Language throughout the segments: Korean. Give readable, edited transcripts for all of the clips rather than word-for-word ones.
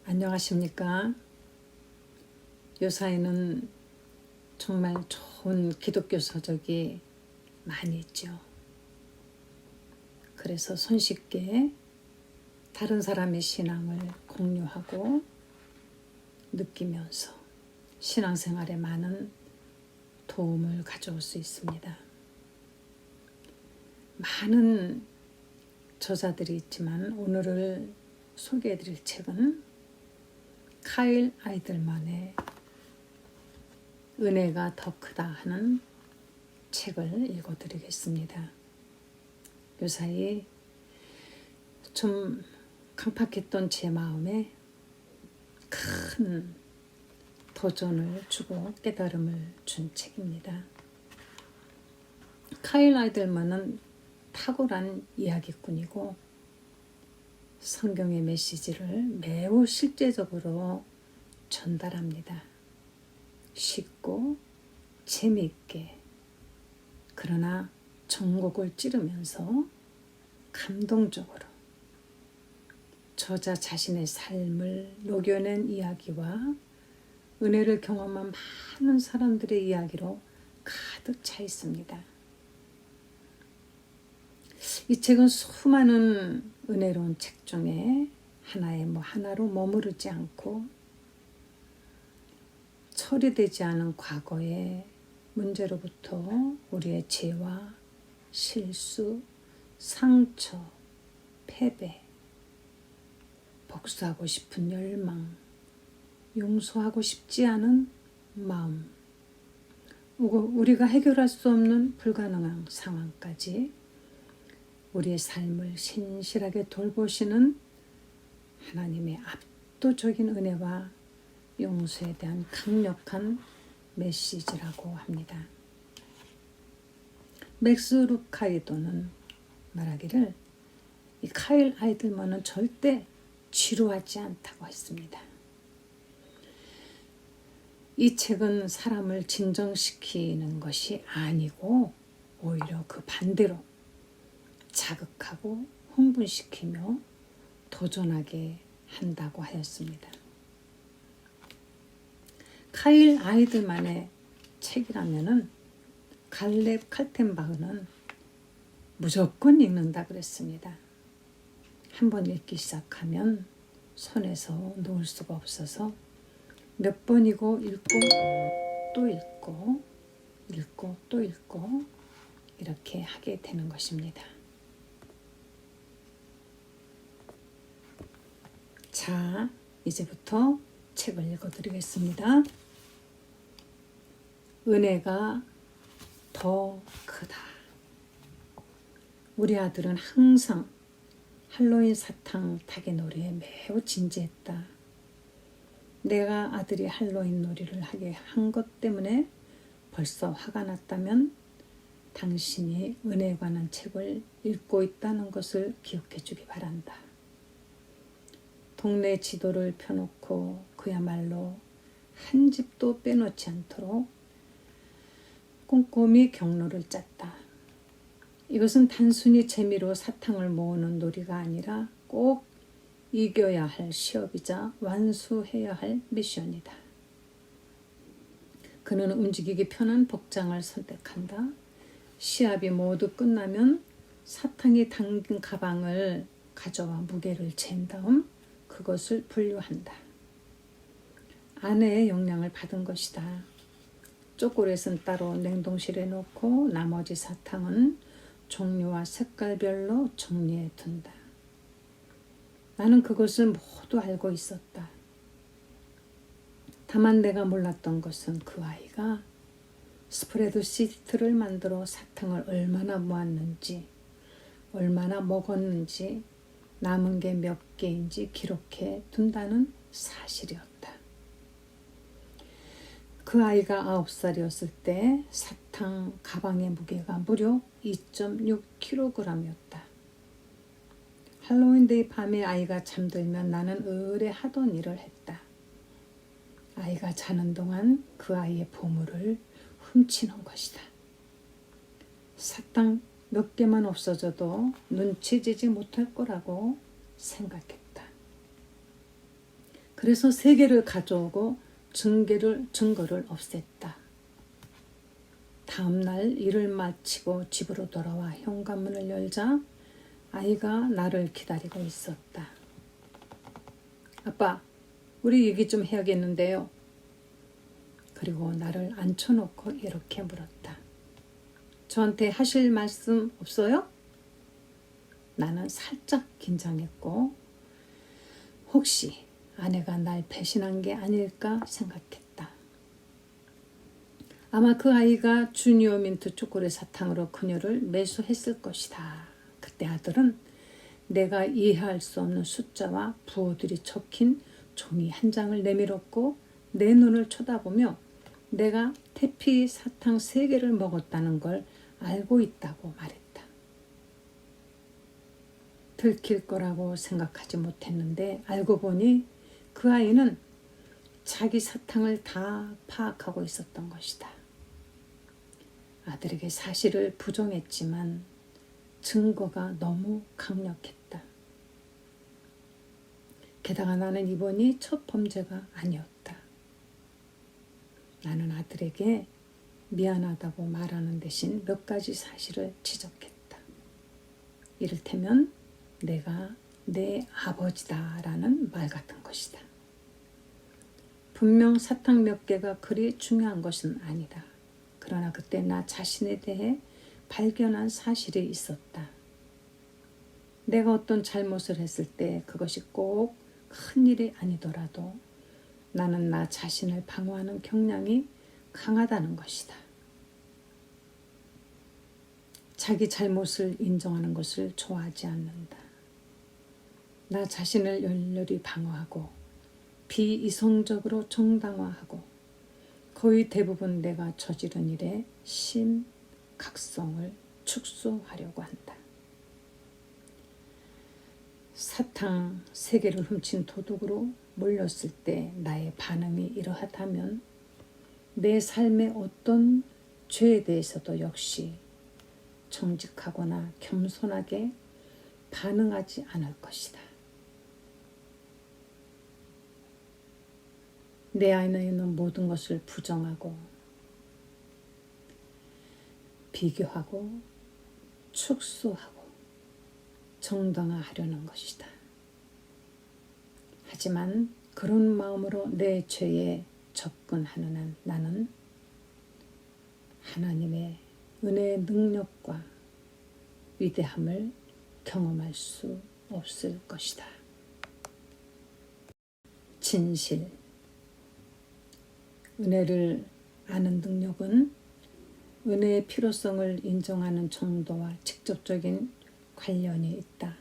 안녕하십니까? 요사이는 정말 좋은 기독교 서적이 많이 있죠. 그래서 손쉽게 다른 사람의 신앙을 공유하고 느끼면서 신앙생활에 많은 도움을 가져올 수 있습니다. 많은 저자들이 있지만 오늘 소개해드릴 책은 카일 아이들만의 은혜가 더 크다 하는 책을 읽어드리겠습니다. 요사이 좀 강팍했던 제 마음에 큰 도전을 주고 깨달음을 준 책입니다. 카일 아이들만은 탁월한 이야기꾼이고 성경의 메시지를 매우 실제적으로 전달합니다. 쉽고 재미있게, 그러나 전곡을 찌르면서 감동적으로 저자 자신의 삶을 녹여낸 이야기와 은혜를 경험한 많은 사람들의 이야기로 가득 차 있습니다. 이 책은 수많은 은혜로운 책 중에 하나로 머무르지 않고 처리되지 않은 과거의 문제로부터 우리의 죄와 실수, 상처, 패배, 복수하고 싶은 열망, 용서하고 싶지 않은 마음, 우리가 해결할 수 없는 불가능한 상황까지 우리의 삶을 신실하게 돌보시는 하나님의 압도적인 은혜와 용서에 대한 강력한 메시지라고 합니다. 맥스 루카이도는 말하기를 이 카일 아이들만은 절대 지루하지 않다고 했습니다. 이 책은 사람을 진정시키는 것이 아니고 오히려 그 반대로 자극하고 흥분시키며 도전하게 한다고 하였습니다. 카일 아이들만의 책이라면은 갈렙 칼텐바흐는 무조건 읽는다 그랬습니다. 한번 읽기 시작하면 손에서 놓을 수가 없어서 몇 번이고 읽고 또 읽고 읽고 또 읽고 이렇게 하게 되는 것입니다. 자, 이제부터 책을 읽어드리겠습니다. 은혜가 더 크다. 우리 아들은 항상 할로윈 사탕 타기 놀이에 매우 진지했다. 내가 아들이 할로윈 놀이를 하게 한 것 때문에 벌써 화가 났다면 당신이 은혜에 관한 책을 읽고 있다는 것을 기억해 주기 바란다. 동네 지도를 펴놓고 그야말로 한 집도 빼놓지 않도록 꼼꼼히 경로를 짰다. 이것은 단순히 재미로 사탕을 모으는 놀이가 아니라 꼭 이겨야 할 시험이자 완수해야 할 미션이다. 그는 움직이기 편한 복장을 선택한다. 시합이 모두 끝나면 사탕이 담긴 가방을 가져와 무게를 잰 다음 그것을 분류한다. 아내의 영향을 받은 것이다. 초콜릿은 따로 냉동실에 놓고 나머지 사탕은 종류와 색깔별로 정리해 둔다. 나는 그것을 모두 알고 있었다. 다만 내가 몰랐던 것은 그 아이가 스프레드시트를 만들어 사탕을 얼마나 모았는지, 얼마나 먹었는지, 남은 게 몇 개인지 기록해 둔다는 사실이었다. 그 아이가 9살이었을 때 사탕 가방의 무게가 무려 2.6kg이었다. 할로윈데이 밤에 아이가 잠들면 나는 의뢰하던 일을 했다. 아이가 자는 동안 그 아이의 보물을 훔치는 것이다. 사탕 몇 개만 없어져도 눈치채지 못할 거라고 생각했다. 그래서 세계를 가져오고 증거를 없앴다. 다음 날 일을 마치고 집으로 돌아와 현관문을 열자 아이가 나를 기다리고 있었다. 아빠, 우리 얘기 좀 해야겠는데요. 그리고 나를 앉혀놓고 이렇게 물었다. 저한테 하실 말씀 없어요? 나는 살짝 긴장했고 혹시 아내가 날 배신한 게 아닐까 생각했다. 아마 그 아이가 주니어 민트 초콜릿 사탕으로 그녀를 매수했을 것이다. 그때 아들은 내가 이해할 수 없는 숫자와 부호들이 적힌 종이 한 장을 내밀었고 내 눈을 쳐다보며 내가 태피 사탕 3개를 먹었다는 걸 알고 있다고 말했다. 들킬 거라고 생각하지 못했는데 알고 보니 그 아이는 자기 사탕을 다 파악하고 있었던 것이다. 아들에게 사실을 부정했지만 증거가 너무 강력했다. 게다가 나는 이번이 첫 범죄가 아니었다. 나는 아들에게 미안하다고 말하는 대신 몇 가지 사실을 지적했다. 이를테면 내가 내 아버지다라는 말 같은 것이다. 분명 사탕 몇 개가 그리 중요한 것은 아니다. 그러나 그때 나 자신에 대해 발견한 사실이 있었다. 내가 어떤 잘못을 했을 때 그것이 꼭 큰일이 아니더라도 나는 나 자신을 방어하는 경향이 강하다는 것이다. 자기 잘못을 인정하는 것을 좋아하지 않는다. 나 자신을 열렬히 방어하고 비이성적으로 정당화하고 거의 대부분 내가 저지른 일에 심각성을 축소하려고 한다. 사탕 3개를 훔친 도둑으로 몰렸을 때 나의 반응이 이러하다면 내 삶의 어떤 죄에 대해서도 역시 정직하거나 겸손하게 반응하지 않을 것이다. 내 안에 있는 모든 것을 부정하고 비교하고 축소하고 정당화하려는 것이다. 하지만 그런 마음으로 내 죄에 접근하는 한 나는 하나님의 은혜의 능력과 위대함을 경험할 수 없을 것이다. 진실. 은혜를 아는 능력은 은혜의 필요성을 인정하는 정도와 직접적인 관련이 있다.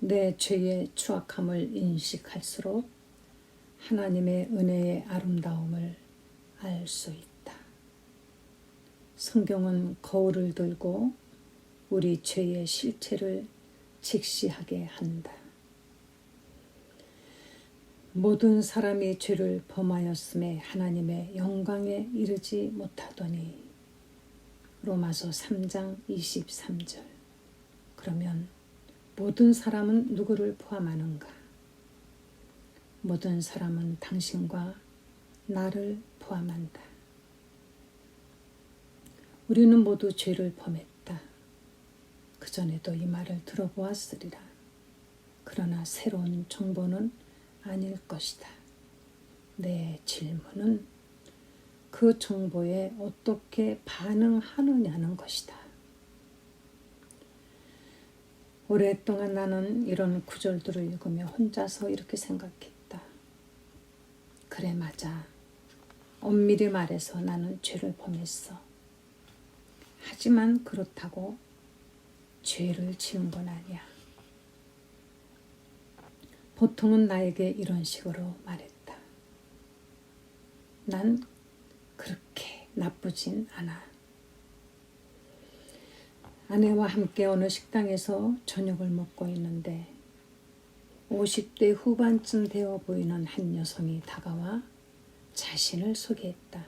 내 죄의 추악함을 인식할수록 하나님의 은혜의 아름다움을 알 수 있다. 성경은 거울을 들고 우리 죄의 실체를 직시하게 한다. 모든 사람이 죄를 범하였음에 하나님의 영광에 이르지 못하더니 로마서 3장 23절. 그러면 모든 사람은 누구를 포함하는가? 모든 사람은 당신과 나를 포함한다. 우리는 모두 죄를 범했다. 그전에도 이 말을 들어보았으리라. 그러나 새로운 정보는 아닐 것이다. 내 질문은 그 정보에 어떻게 반응하느냐는 것이다. 오랫동안 나는 이런 구절들을 읽으며 혼자서 이렇게 생각했다. 그래, 맞아. 엄밀히 말해서 나는 죄를 범했어. 하지만 그렇다고 죄를 지은 건 아니야. 보통은 나에게 이런 식으로 말했다. 난 그렇게 나쁘진 않아. 아내와 함께 어느 식당에서 저녁을 먹고 있는데 50대 후반쯤 되어 보이는 한 여성이 다가와 자신을 소개했다.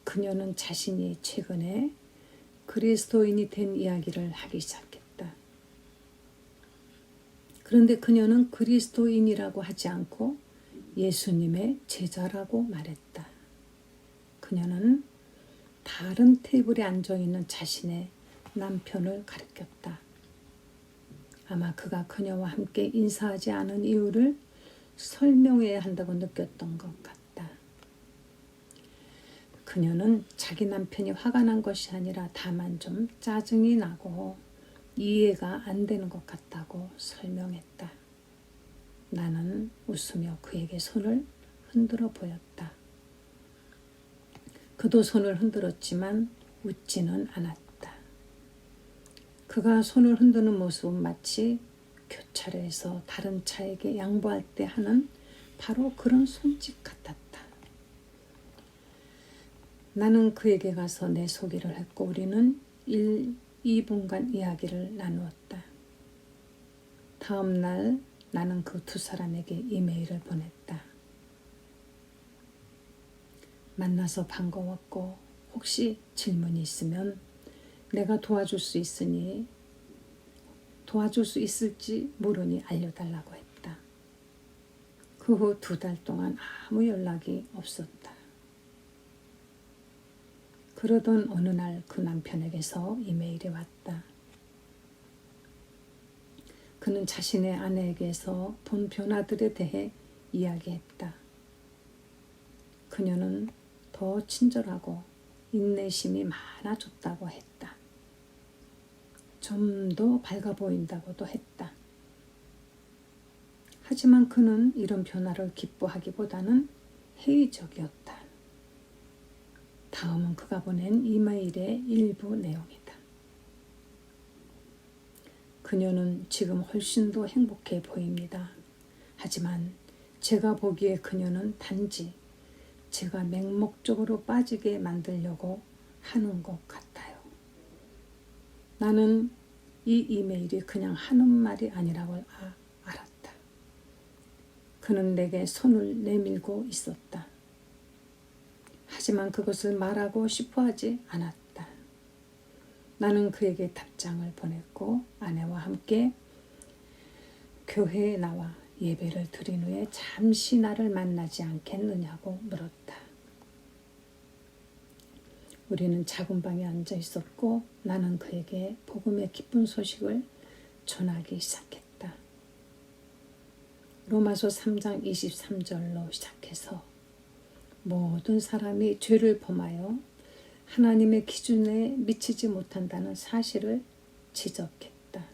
그녀는 자신이 최근에 그리스도인이 된 이야기를 하기 시작했다. 그런데 그녀는 그리스도인이라고 하지 않고 예수님의 제자라고 말했다. 그녀는 다른 테이블에 앉아있는 자신의 남편을 가리켰다. 아마 그가 그녀와 함께 인사하지 않은 이유를 설명해야 한다고 느꼈던 것 같다. 그녀는 자기 남편이 화가 난 것이 아니라 다만 좀 짜증이 나고 이해가 안 되는 것 같다고 설명했다. 나는 웃으며 그에게 손을 흔들어 보였다. 그도 손을 흔들었지만 웃지는 않았다. 그가 손을 흔드는 모습은 마치 교차로에서 다른 차에게 양보할 때 하는 바로 그런 손짓 같았다. 나는 그에게 가서 내 소개를 했고 우리는 2분간 이야기를 나누었다. 다음 날 나는 그 두 사람에게 이메일을 보냈다. 만나서 반가웠고 혹시 질문이 있으면 내가 도와줄 수 있을지 모르니 알려달라고 했다. 그 후 2달 동안 아무 연락이 없었다. 그러던 어느 날 그 남편에게서 이메일이 왔다. 그는 자신의 아내에게서 본 변화들에 대해 이야기했다. 그녀는 더 친절하고 인내심이 많아졌다고 했다. 좀 더 밝아 보인다고도 했다. 하지만 그는 이런 변화를 기뻐하기보다는 회의적이었다. 다음은 그가 보낸 이메일의 일부 내용이다. 그녀는 지금 훨씬 더 행복해 보입니다. 하지만 제가 보기에 그녀는 단지 제가 맹목적으로 빠지게 만들려고 하는 것 같아요. 나는 이 이메일이 그냥 하는 말이 아니라고 알았다. 그는 내게 손을 내밀고 있었다. 하지만 그것을 말하고 싶어 하지 않았다. 나는 그에게 답장을 보냈고 아내와 함께 교회에 나와 예배를 드린 후에 잠시 나를 만나지 않겠느냐고 물었다. 우리는 작은 방에 앉아 있었고 나는 그에게 복음의 기쁜 소식을 전하기 시작했다. 로마서 3장 23절로 시작해서 모든 사람이 죄를 범하여 하나님의 기준에 미치지 못한다는 사실을 지적했다.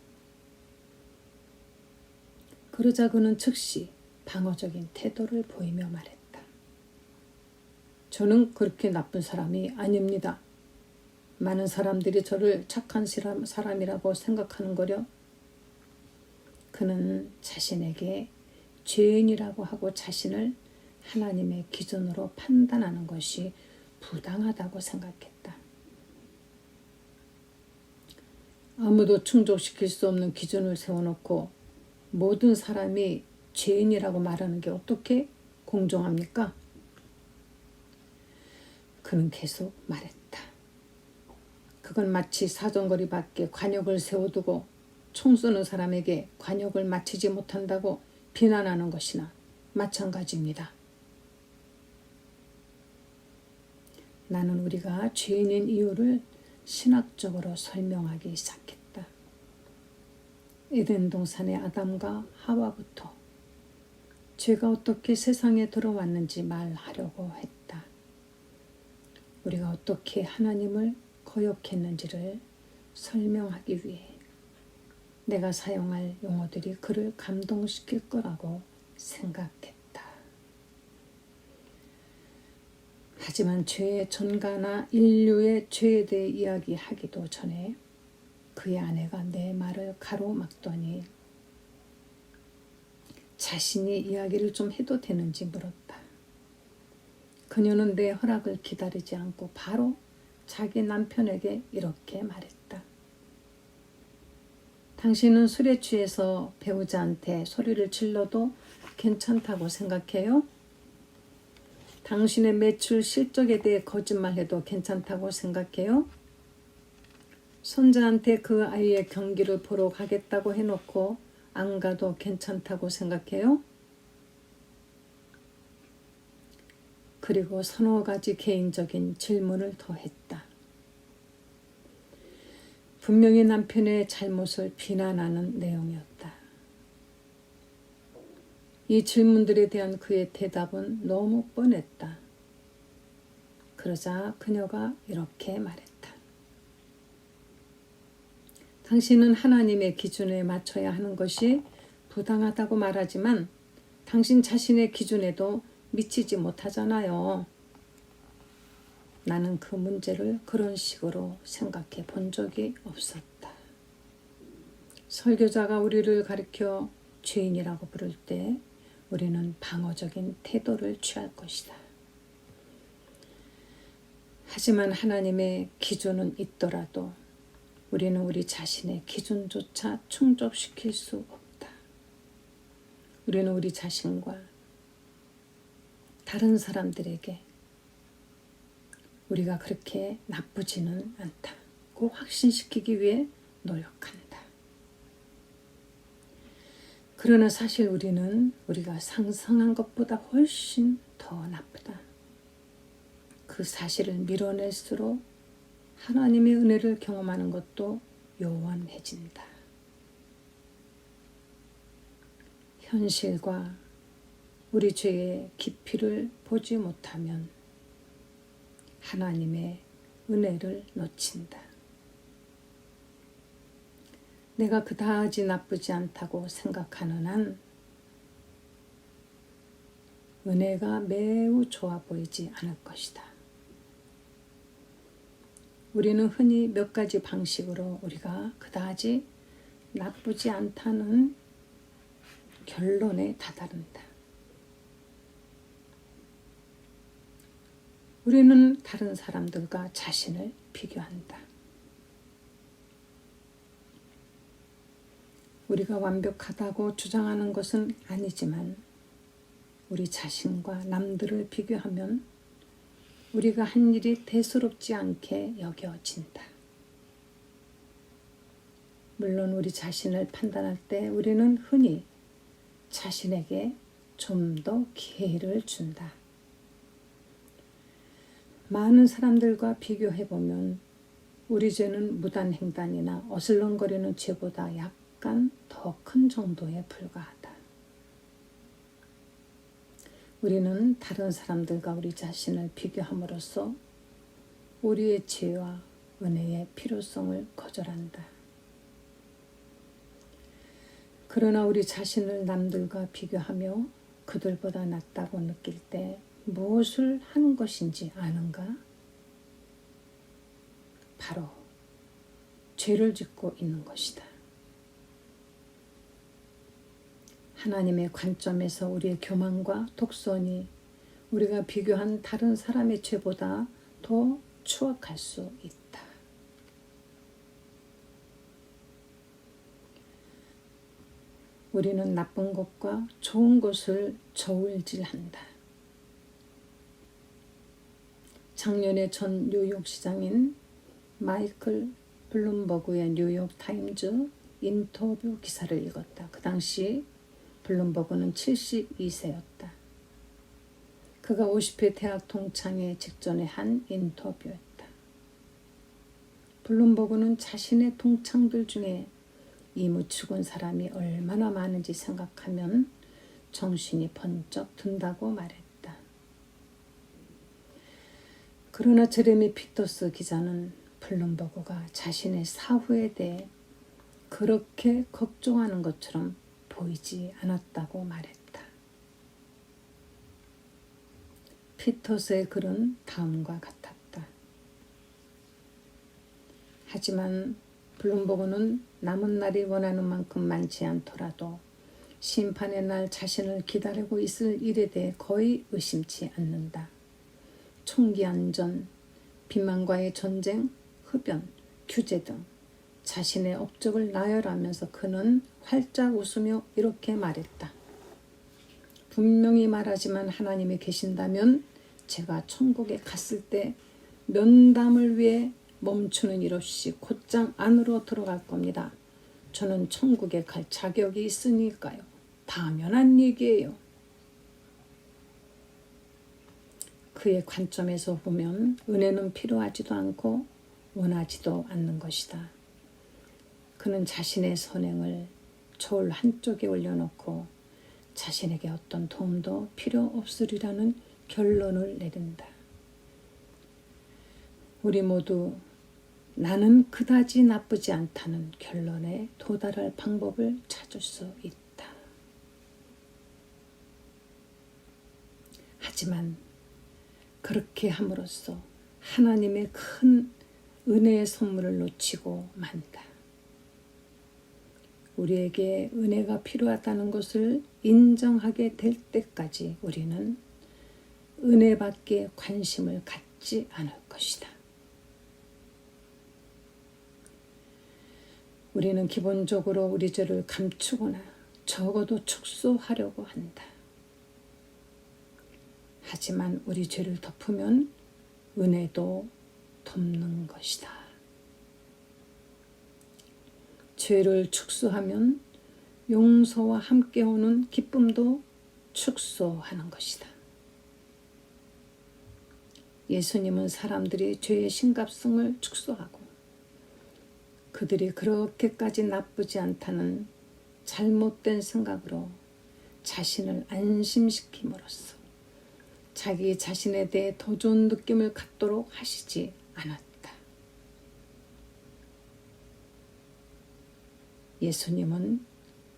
그러자 그는 즉시 방어적인 태도를 보이며 말했다. 저는 그렇게 나쁜 사람이 아닙니다. 많은 사람들이 저를 착한 사람이라고 생각하는 거려. 그는 자신에게 죄인이라고 하고 자신을 하나님의 기준으로 판단하는 것이 부당하다고 생각했다. 아무도 충족시킬 수 없는 기준을 세워놓고 모든 사람이 죄인이라고 말하는 게 어떻게 공정합니까? 그는 계속 말했다. 그건 마치 사정거리 밖에 관역을 세워두고 총 쏘는 사람에게 관역을 맞추지 못한다고 비난하는 것이나 마찬가지입니다. 나는 우리가 죄인인 이유를 신학적으로 설명하기 시작했다. 에덴 동산의 아담과 하와부터 죄가 어떻게 세상에 들어왔는지 말하려고 했다. 우리가 어떻게 하나님을 거역했는지를 설명하기 위해 내가 사용할 용어들이 그를 감동시킬 거라고 생각했다. 하지만 죄의 전가나 인류의 죄에 대해 이야기하기도 전에 그의 아내가 내 말을 가로막더니 자신이 이야기를 좀 해도 되는지 물었다. 그녀는 내 허락을 기다리지 않고 바로 자기 남편에게 이렇게 말했다. 당신은 술에 취해서 배우자한테 소리를 질러도 괜찮다고 생각해요? 당신의 매출 실적에 대해 거짓말해도 괜찮다고 생각해요? 손자한테 그 아이의 경기를 보러 가겠다고 해놓고 안 가도 괜찮다고 생각해요? 그리고 서너 가지 개인적인 질문을 더했다. 분명히 남편의 잘못을 비난하는 내용이었다. 이 질문들에 대한 그의 대답은 너무 뻔했다. 그러자 그녀가 이렇게 말했다. 당신은 하나님의 기준에 맞춰야 하는 것이 부당하다고 말하지만 당신 자신의 기준에도 미치지 못하잖아요. 나는 그 문제를 그런 식으로 생각해 본 적이 없었다. 설교자가 우리를 가리켜 죄인이라고 부를 때 우리는 방어적인 태도를 취할 것이다. 하지만 하나님의 기준은 있더라도 우리는 우리 자신의 기준조차 충족시킬 수 없다. 우리는 우리 자신과 다른 사람들에게 우리가 그렇게 나쁘지는 않다고 확신시키기 위해 노력한다. 그러나 사실 우리는 우리가 상상한 것보다 훨씬 더 나쁘다. 그 사실을 밀어낼수록 하나님의 은혜를 경험하는 것도 요원해진다. 현실과 우리 죄의 깊이를 보지 못하면 하나님의 은혜를 놓친다. 내가 그다지 나쁘지 않다고 생각하는 한 은혜가 매우 좋아 보이지 않을 것이다. 우리는 흔히 몇 가지 방식으로 우리가 그다지 나쁘지 않다는 결론에 다다른다. 우리는 다른 사람들과 자신을 비교한다. 우리가 완벽하다고 주장하는 것은 아니지만 우리 자신과 남들을 비교하면 우리가 한 일이 대수롭지 않게 여겨진다. 물론 우리 자신을 판단할 때 우리는 흔히 자신에게 좀 더 기회를 준다. 많은 사람들과 비교해보면 우리 죄는 무단횡단이나 어슬렁거리는 죄보다 약간 더 큰 정도에 불과하다. 우리는 다른 사람들과 우리 자신을 비교함으로써 우리의 죄와 은혜의 필요성을 거절한다. 그러나 우리 자신을 남들과 비교하며 그들보다 낫다고 느낄 때 무엇을 하는 것인지 아는가? 바로 죄를 짓고 있는 것이다. 하나님의 관점에서 우리의 교만과 독선이 우리가 비교한 다른 사람의 죄보다 더 추악할 수 있다. 우리는 나쁜 것과 좋은 것을 저울질한다. 작년에 전 뉴욕 시장인 마이클 블룸버그의 뉴욕 타임즈 인터뷰 기사를 읽었다. 그 당시 블룸버그는 72세였다. 그가 50회 대학 동창회 직전에 한 인터뷰였다. 블룸버그는 자신의 동창들 중에 이무 죽은 사람이 얼마나 많은지 생각하면 정신이 번쩍 든다고 말했다. 그러나 제레미 피터스 기자는 블룸버그가 자신의 사후에 대해 그렇게 걱정하는 것처럼 보이지 않았다고 말했다. 피터스의 글은 다음과 같았다. 하지만 블룸버그는 남은 날이 원하는 만큼 많지 않더라도 심판의 날 자신을 기다리고 있을 일에 대해 거의 의심치 않는다. 총기 안전, 비만과의 전쟁, 흡연, 규제 등 자신의 업적을 나열하면서 그는 활짝 웃으며 이렇게 말했다. 분명히 말하지만 하나님이 계신다면 제가 천국에 갔을 때 면담을 위해 멈추는 일 없이 곧장 안으로 들어갈 겁니다. 저는 천국에 갈 자격이 있으니까요. 당연한 얘기예요. 그의 관점에서 보면 은혜는 필요하지도 않고 원하지도 않는 것이다. 그는 자신의 선행을 저울 한쪽에 올려놓고 자신에게 어떤 도움도 필요 없으리라는 결론을 내린다. 우리 모두 나는 그다지 나쁘지 않다는 결론에 도달할 방법을 찾을 수 있다. 하지만 그렇게 함으로써 하나님의 큰 은혜의 선물을 놓치고 만다. 우리에게 은혜가 필요하다는 것을 인정하게 될 때까지 우리는 은혜밖에 관심을 갖지 않을 것이다. 우리는 기본적으로 우리 죄를 감추거나 적어도 축소하려고 한다. 하지만 우리 죄를 덮으면 은혜도 덮는 것이다. 죄를 축소하면 용서와 함께 오는 기쁨도 축소하는 것이다. 예수님은 사람들이 죄의 심각성을 축소하고 그들이 그렇게까지 나쁘지 않다는 잘못된 생각으로 자신을 안심시킴으로써 자기 자신에 대해 더 좋은 느낌을 갖도록 하시지 않았다. 예수님은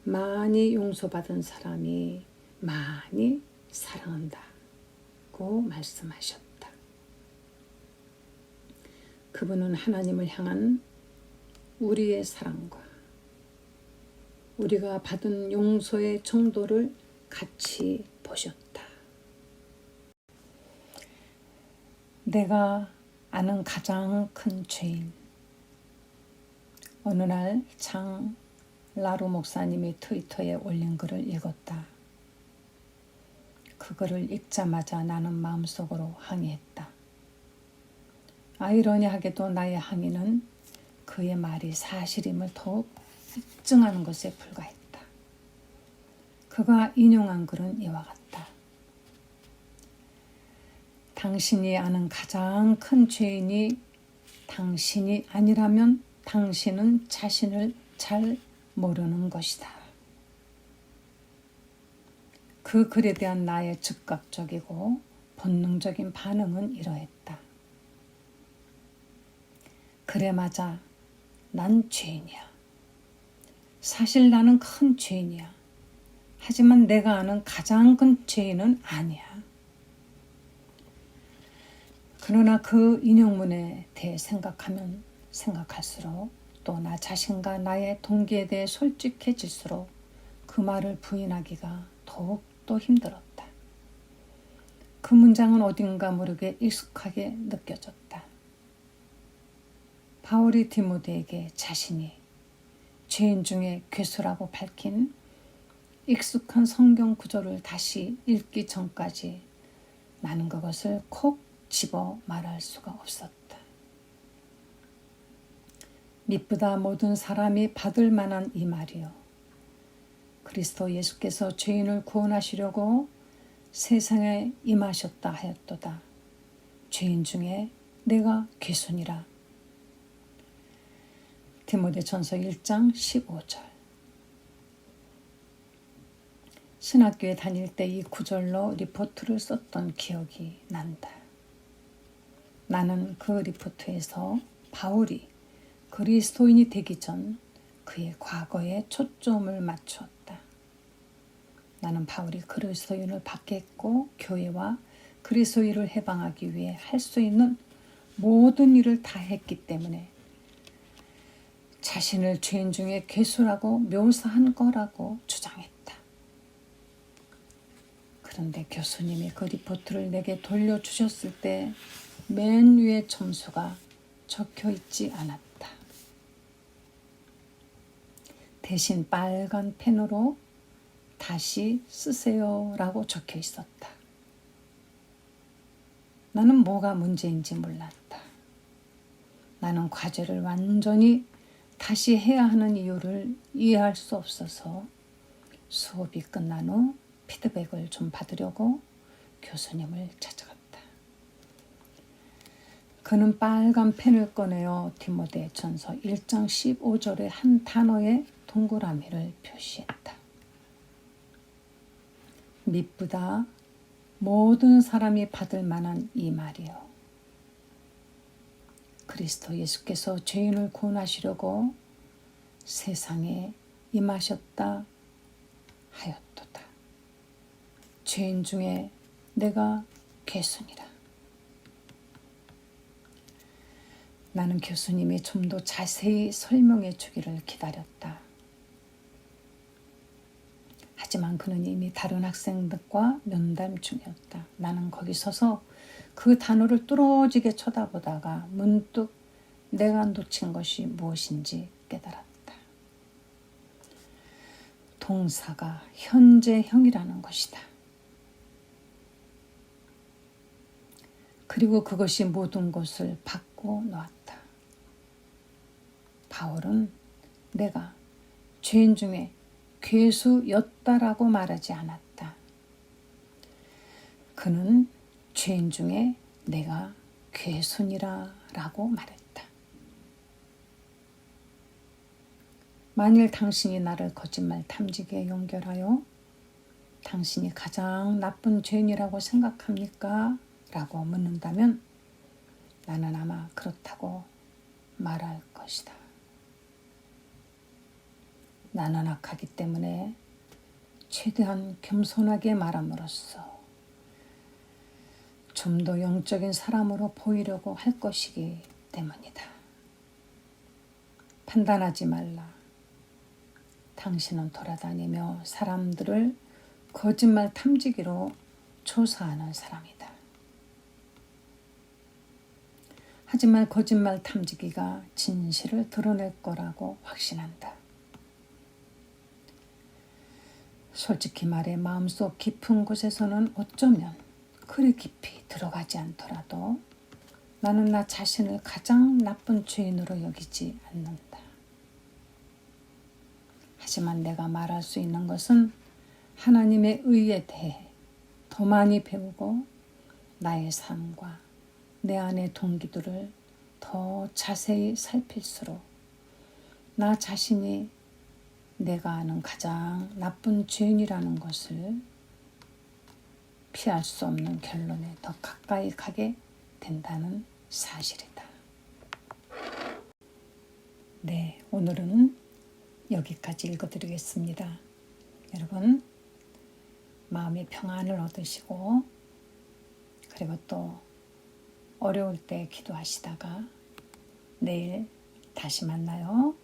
많이 용서받은 사람이 많이 사랑한다고 말씀하셨다. 그분은 하나님을 향한 우리의 사랑과 우리가 받은 용서의 정도를 같이 보셨다. 내가 아는 가장 큰 죄인. 어느 날 장 라루 목사님이 트위터에 올린 글을 읽었다. 그 글을 읽자마자 나는 마음속으로 항의했다. 아이러니하게도 나의 항의는 그의 말이 사실임을 더욱 입증하는 것에 불과했다. 그가 인용한 글은 이와 같다. 당신이 아는 가장 큰 죄인이 당신이 아니라면 당신은 자신을 잘 모르는 것이다. 그 글에 대한 나의 즉각적이고 본능적인 반응은 이러했다. 그래 맞아. 난 죄인이야. 사실 나는 큰 죄인이야. 하지만 내가 아는 가장 큰 죄인은 아니야. 그러나 그 인용문에 대해 생각하면 생각할수록 또 나 자신과 나의 동기에 대해 솔직해질수록 그 말을 부인하기가 더욱더 힘들었다. 그 문장은 어딘가 모르게 익숙하게 느껴졌다. 바울이 디모데에게 자신이 죄인 중에 괴수라고 밝힌 익숙한 성경 구절을 다시 읽기 전까지 나는 그것을 콕 집어 말할 수가 없었다. 미쁘다 모든 사람이 받을 만한 이 말이요. 그리스도 예수께서 죄인을 구원하시려고 세상에 임하셨다 하였도다. 죄인 중에 내가 괴순이라. 디모데전서 1장 15절. 신학교에 다닐 때 이 구절로 리포트를 썼던 기억이 난다. 나는 그 리포트에서 바울이 그리스도인이 되기 전 그의 과거에 초점을 맞추었다. 나는 바울이 그리스도인을 받겠고 교회와 그리스도인을 해방하기 위해 할 수 있는 모든 일을 다 했기 때문에 자신을 죄인 중에 괴수라고 묘사한 거라고 주장했다. 그런데 교수님이 그 리포트를 내게 돌려주셨을 때 맨 위에 점수가 적혀 있지 않았다. 대신 빨간 펜으로 다시 쓰세요 라고 적혀 있었다. 나는 뭐가 문제인지 몰랐다. 나는 과제를 완전히 다시 해야 하는 이유를 이해할 수 없어서 수업이 끝난 후 피드백을 좀 받으려고 교수님을 찾아갔다. 그는 빨간 펜을 꺼내어 디모데전서 1장 15절의 한 단어에 동그라미를 표시했다. 미쁘다 모든 사람이 받을 만한 이 말이요. 그리스도 예수께서 죄인을 구원하시려고 세상에 임하셨다 하였도다. 죄인 중에 내가 괴순이라. 나는 교수님이 좀 더 자세히 설명해 주기를 기다렸다. 하지만 그는 이미 다른 학생들과 면담 중이었다. 나는 거기 서서 그 단어를 뚫어지게 쳐다보다가 문득 내가 놓친 것이 무엇인지 깨달았다. 동사가 현재형이라는 것이다. 그리고 그것이 모든 것을 바꿔 놓았다. 바울은 내가 죄인 중에 괴수였다라고 말하지 않았다. 그는 죄인 중에 내가 괴순이라 라고 말했다. 만일 당신이 나를 거짓말 탐지기에 연결하여 당신이 가장 나쁜 죄인이라고 생각합니까? 라고 묻는다면 나는 아마 그렇다고 말할 것이다. 나는 악하기 때문에 최대한 겸손하게 말함으로써 좀 더 영적인 사람으로 보이려고 할 것이기 때문이다. 판단하지 말라. 당신은 돌아다니며 사람들을 거짓말 탐지기로 조사하는 사람이다. 하지만 거짓말 탐지기가 진실을 드러낼 거라고 확신한다. 솔직히 말해 마음속 깊은 곳에서는 어쩌면 그리 깊이 들어가지 않더라도 나는 나 자신을 가장 나쁜 죄인으로 여기지 않는다. 하지만 내가 말할 수 있는 것은 하나님의 의에 대해 더 많이 배우고 나의 삶과 내 안의 동기들을 더 자세히 살필수록 나 자신이 내가 아는 가장 나쁜 죄인이라는 것을 피할 수 없는 결론에 더 가까이 가게 된다는 사실이다. 네, 오늘은 여기까지 읽어드리겠습니다. 여러분, 마음의 평안을 얻으시고 그리고 또 어려울 때 기도하시다가 내일 다시 만나요.